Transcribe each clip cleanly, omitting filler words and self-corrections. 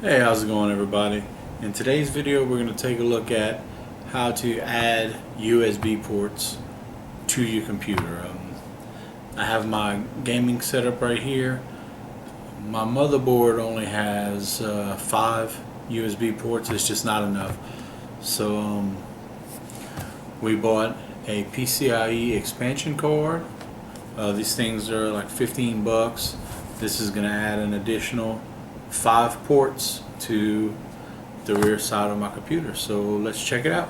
Hey, how's it going, everybody? In today's video we're going to take a look at how to add USB ports to your computer. I have my gaming setup right here. My motherboard only has 5 USB ports. It's just not enough. So we bought a PCI-E expansion card. These things are like 15 bucks. This is going to add an additional 5 ports to the rear side of my computer. So let's check it out.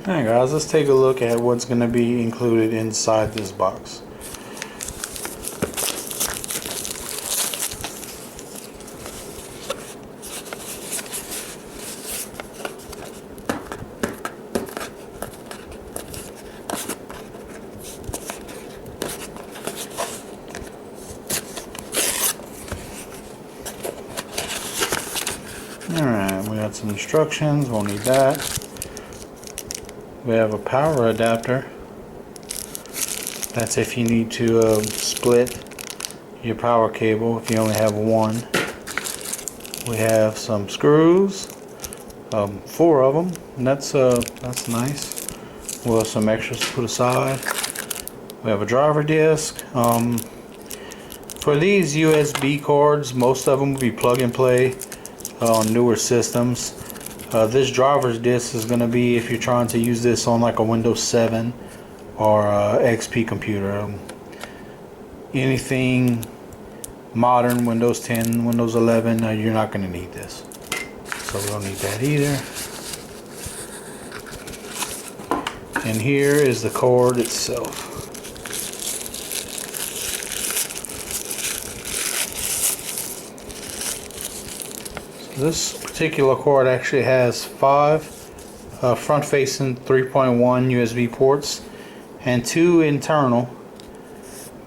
Alright guys, let's take a look at what's going to be included inside this box. Alright, we got some instructions, we'll need that. We have a power adapter. That's if you need to split your power cable if you only have one. We have some screws, 4 of them, and that's nice. We'll have some extras to put aside. We have a driver disc. For these USB cards, most of them will be plug and play on newer systems. This driver's disc is going to be if you're trying to use this on like a Windows 7 or XP computer. Anything modern, Windows 10, Windows 11, you're not going to need this. So we don't need that either. And here is the cord itself. This particular cord actually has 5 front-facing 3.1 USB ports and 2 internal.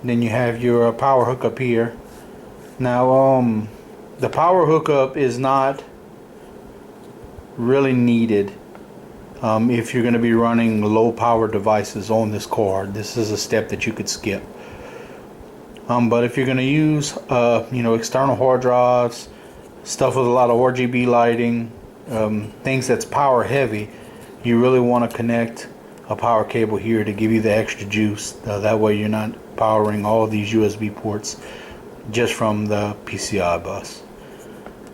Then you have your power hookup here. Now the power hookup is not really needed if you're going to be running low power devices on this card. This is a step that you could skip. But if you're going to use external hard drives, stuff with a lot of RGB lighting, things that's power heavy, you really want to connect a power cable here to give you the extra juice. That way you're not powering all of these USB ports just from the PCI bus.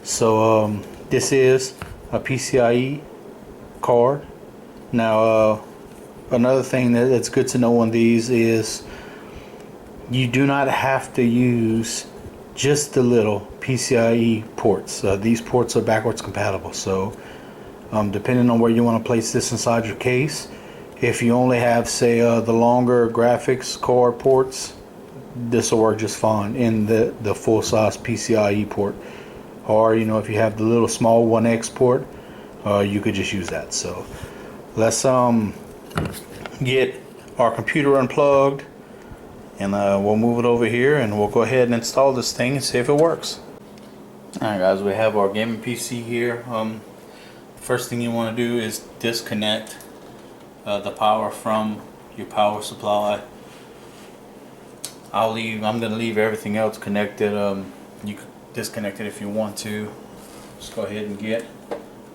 So this is a PCIe card. Now another thing that's good to know on these is you do not have to use just the little PCIe ports. These ports are backwards compatible, so depending on where you want to place this inside your case, if you only have, say, the longer graphics card ports, this will work just fine in the full-size PCIe port. Or if you have the little small 1X port, you could just use that. So let's get our computer unplugged, and we'll move it over here and we'll go ahead and install this thing and see if it works. Alright guys, we have our gaming PC here. First thing you want to do is disconnect the power from your power supply. I'm going to leave everything else connected. You can disconnect it if you want to. Let's go ahead and get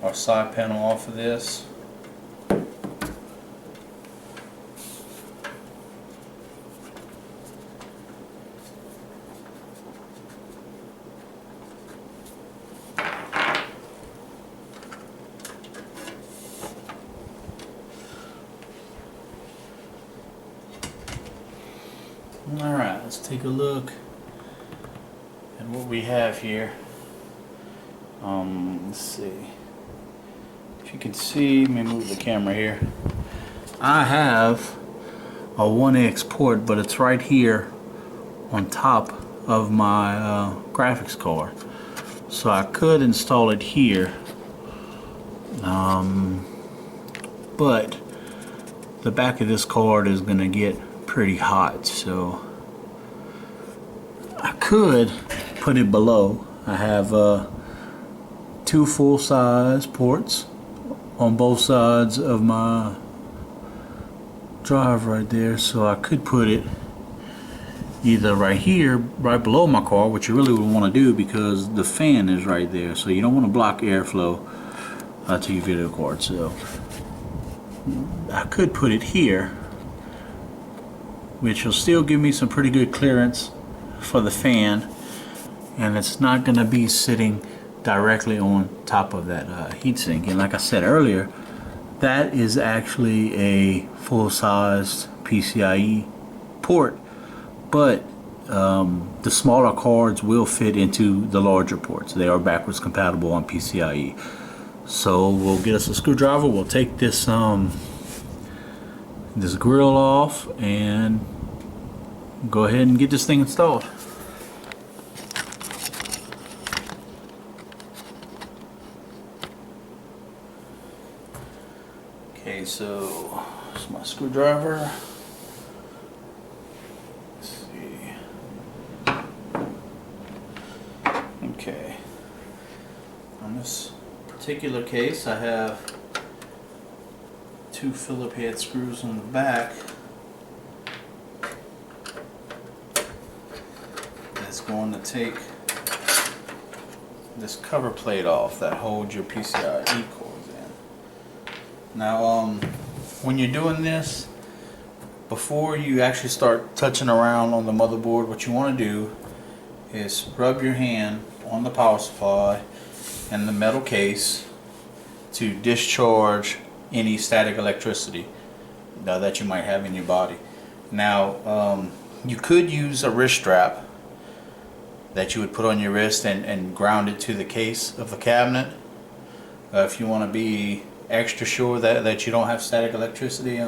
our side panel off of this. Alright, let's take a look at what we have here. Let's see. If you can see, let me move the camera here. I have a 1X port, but it's right here on top of my graphics card. So I could install it here. But the back of this card is going to get pretty hot, so I could put it below. I have 2 full-size ports on both sides of my drive right there, so I could put it either right here, right below my car, which you really would want to do because the fan is right there, so you don't want to block airflow to your video card. So I could put it here, which will still give me some pretty good clearance for the fan, and it's not going to be sitting directly on top of that heatsink. And like I said earlier, that is actually a full-sized PCIe port, but the smaller cards will fit into the larger ports. They are backwards compatible on PCIe. So we'll get us a screwdriver, we'll take this this grill off and go ahead and get this thing installed. Okay, so it's my screwdriver. Let's see. Okay. On this particular case, I have 2 Phillip head screws on the back. That's going to take this cover plate off that holds your PCI-E cords in. Now, when you're doing this, before you actually start touching around on the motherboard, what you want to do is rub your hand on the power supply and the metal case to discharge any static electricity that you might have in your body. Now, you could use a wrist strap that you would put on your wrist and ground it to the case of the cabinet if you want to be extra sure that you don't have static electricity.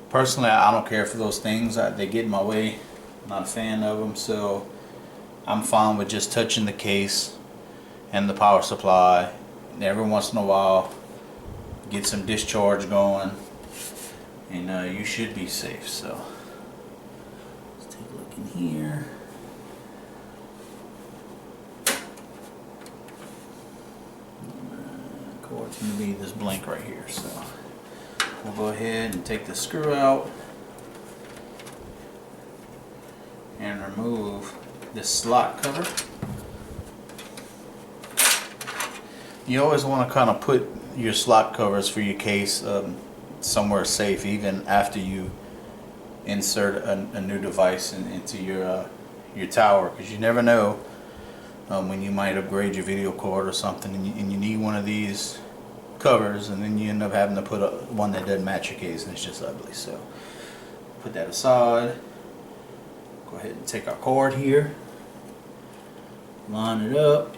Personally, I don't care for those things. They get in my way. I'm not a fan of them, so I'm fine with just touching the case and the power supply. And every once in a while, get some discharge going, and you should be safe. So let's take a look in here. Cord's going to be this blank right here, so we'll go ahead and take the screw out and remove this slot cover. You always want to kind of put your slot covers for your case somewhere safe, even after you insert a new device into your tower, because you never know when you might upgrade your video card or something, and you need one of these covers, and then you end up having to put one that doesn't match your case, and it's just ugly. So put that aside. Go ahead and take our cord here, line it up.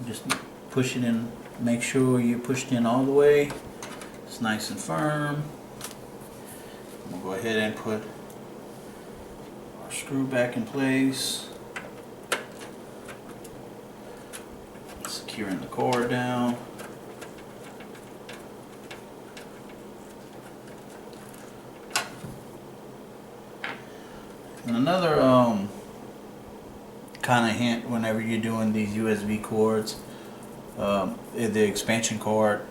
Just push it in, make sure you pushed in all the way. It's nice and firm. We'll go ahead and put our screw back in place. Securing the cord down. And another kind of hint whenever you're doing these USB cords, the expansion cord,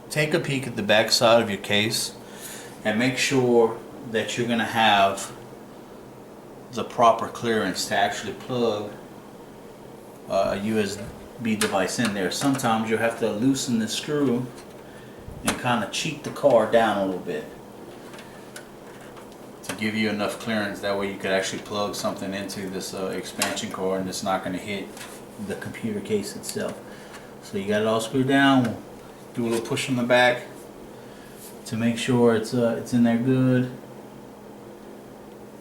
take a peek at the back side of your case and make sure that you're going to have the proper clearance to actually plug a USB device in there. Sometimes you'll have to loosen the screw and kind of cheat the card down a little bit to give you enough clearance. That way you could actually plug something into this expansion cord and it's not going to hit the computer case itself. So you got it all screwed down. We'll do a little push on the back to make sure it's in there good.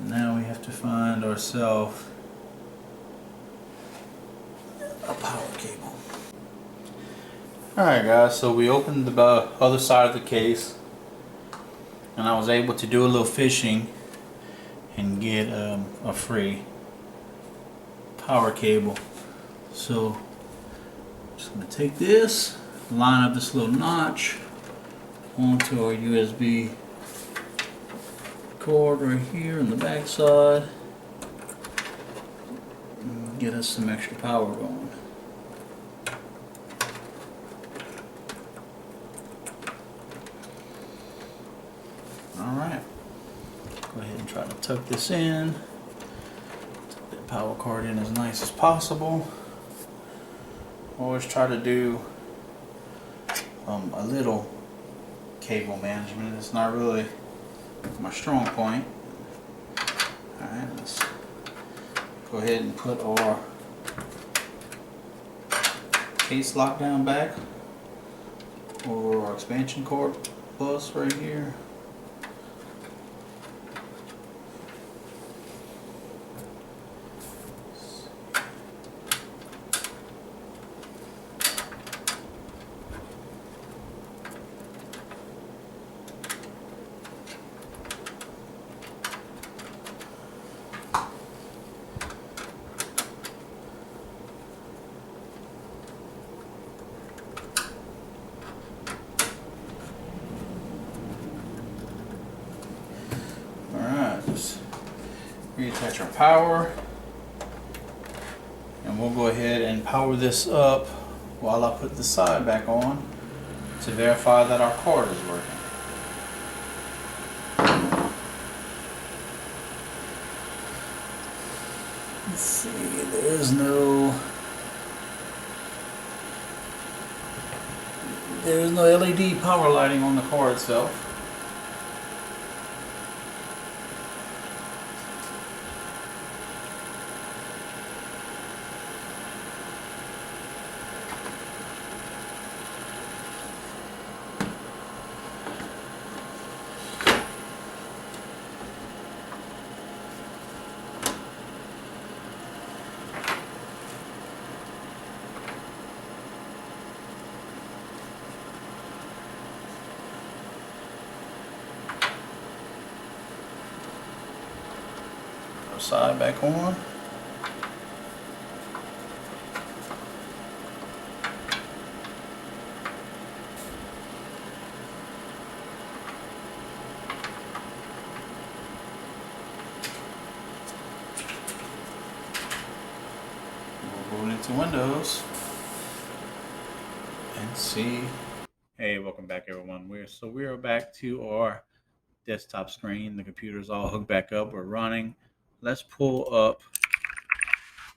Now we have to find ourselves a power cable. Alright guys, so we opened the other side of the case and I was able to do a little fishing and get a free power cable. So I'm just going to take this, line up this little notch onto our USB cord right here on the back side and get us some extra power going. tuck this in, tuck that power cord in as nice as possible. Always try to do a little cable management. It's not really my strong point. Alright, let's go ahead and put our case lockdown back over our expansion cord bus right here. Just reattach our power, and we'll go ahead and power this up while I put the side back on to verify that our cord is working. Let's see, there's no LED power lighting on the cord itself. Side back on. We'll go into Windows and see. Hey, welcome back everyone. We're back to our desktop screen. The computer's all hooked back up. We're running. Let's pull up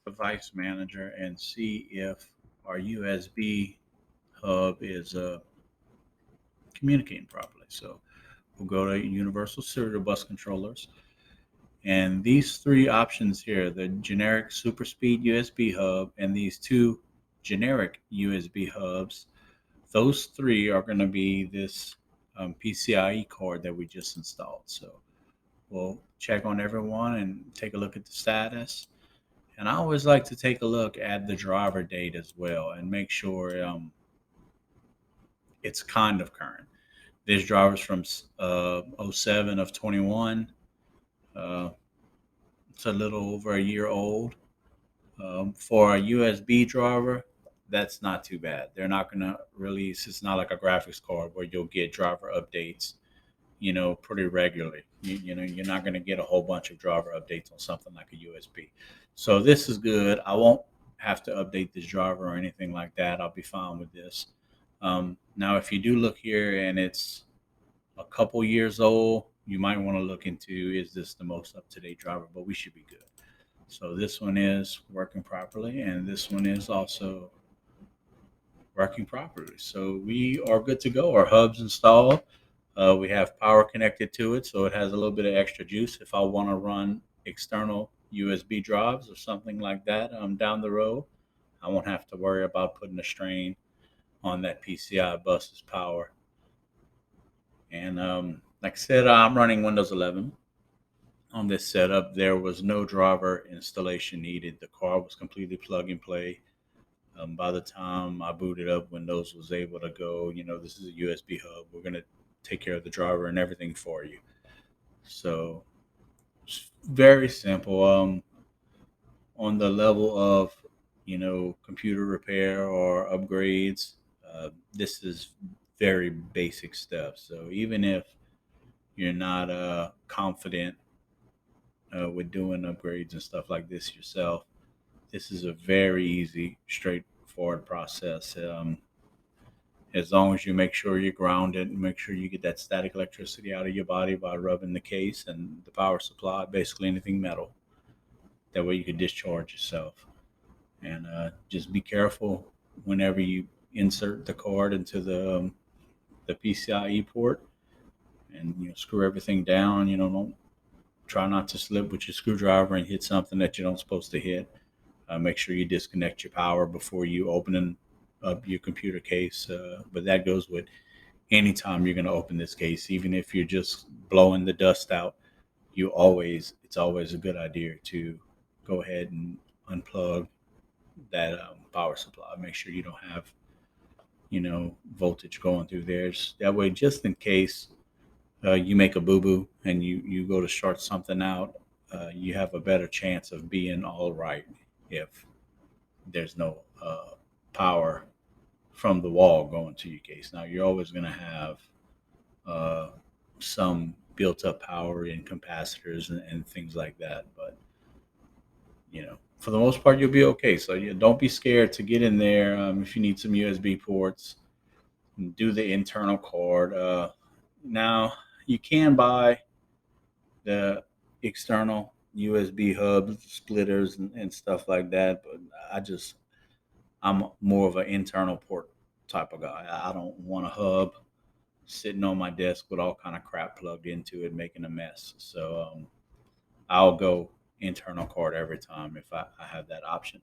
Device Manager and see if our USB hub is communicating properly. So we'll go to Universal Serial Bus Controllers, and these three options here, the generic super speed USB hub and these two generic USB hubs, those three are going to be this PCIe card that we just installed. So we'll check on everyone and take a look at the status. And I always like to take a look at the driver date as well and make sure it's kind of current. This driver's from 07 of 21. It's a little over a year old. For a USB driver, that's not too bad. They're not going to release, it's not like a graphics card where you'll get driver updates, pretty regularly. You're not going to get a whole bunch of driver updates on something like a USB. So this is good. I won't have to update this driver or anything like that. I'll be fine with this. Now, if you do look here and it's a couple years old, you might want to look into, is this the most up-to-date driver? But we should be good. So this one is working properly, and this one is also working properly. So we are good to go. Our hub's installed. We have power connected to it, so it has a little bit of extra juice if I want to run external USB drives or something like that down the road. I won't have to worry about putting a strain on that PCI bus's power. And like I said, I'm running Windows 11 on this setup. There was no driver installation needed. The card was completely plug and play. By the time I booted up, Windows was able to go, this is a USB hub. We're going to take care of the driver and everything for you. So it's very simple. On the level of, computer repair or upgrades, this is very basic stuff. So even if you're not confident with doing upgrades and stuff like this yourself, this is a very easy, straightforward process. as long as you make sure you're grounded and make sure you get that static electricity out of your body by rubbing the case and the power supply, basically anything metal. That way you can discharge yourself. And just be careful whenever you insert the card into the PCI-E port, and screw everything down. Don't try not to slip with your screwdriver and hit something that you don't supposed to hit. Make sure you disconnect your power before you open up your computer case. But that goes with anytime you're going to open this case, even if you're just blowing the dust out. It's always a good idea to go ahead and unplug that power supply. Make sure you don't have voltage going through there. That way, just in case you make a boo-boo and you go to short something out, you have a better chance of being all right if there's no power from the wall going to your case. Now, you're always going to have some built-up power in capacitors and things like that, but for the most part, you'll be okay. So don't be scared to get in there. If you need some USB ports, do the internal cord. Now, you can buy the external USB hubs, splitters, and stuff like that, but I'm more of an internal port type of guy. I don't want a hub sitting on my desk with all kind of crap plugged into it, making a mess. So I'll go internal card every time if I have that option.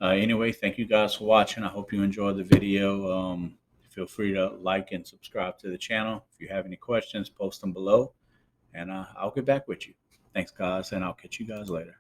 Anyway, thank you guys for watching. I hope you enjoyed the video. Feel free to like and subscribe to the channel. If you have any questions, post them below, and I'll get back with you. Thanks, guys, and I'll catch you guys later.